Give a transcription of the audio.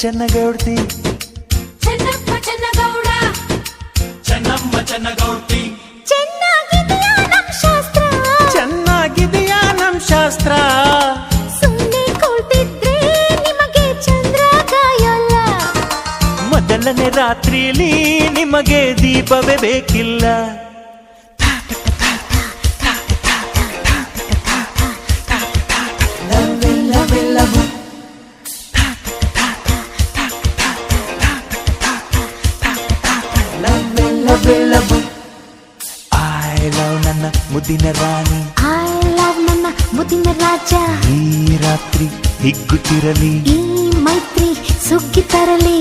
ಚೆನ್ನಗೌಡ್ತಿ ಚೆನ್ನಪ್ಪ ಚೆನ್ನಗೌಡ ಚೆನ್ನಮ್ಮ ಚೆನ್ನಗೌಡ್ತಿ ಚೆನ್ನಾಗಿದೆಯಾ ನಮ್ ಶಾಸ್ತ್ರ ಚೆನ್ನಾಗಿದೆಯಾ ನಮ್ ಶಾಸ್ತ್ರ ಸುಮ್ಮನೆ ಕೂತಿದ್ರೆ ನಿಮಗೆ ಚಂದ್ರ ಕಾಯಲ್ಲ ಮೊದಲನೇ ರಾತ್ರಿಲಿ ನಿಮಗೆ ದೀಪವೇ ಬೇಕಿಲ್ಲ ಐ ಲವ್ ನನ್ನ ಮುದ್ದಿನ ರಾಣಿ ಐ ಲವ್ ನನ್ನ ಮುದಿನ ರಾಜ ಈ ರಾತ್ರಿ ಹಿಗ್ಗುತ್ತಿರಲಿ ಈ ಮೈತ್ರಿ ಸುಗ್ಗಿ ತರಲಿ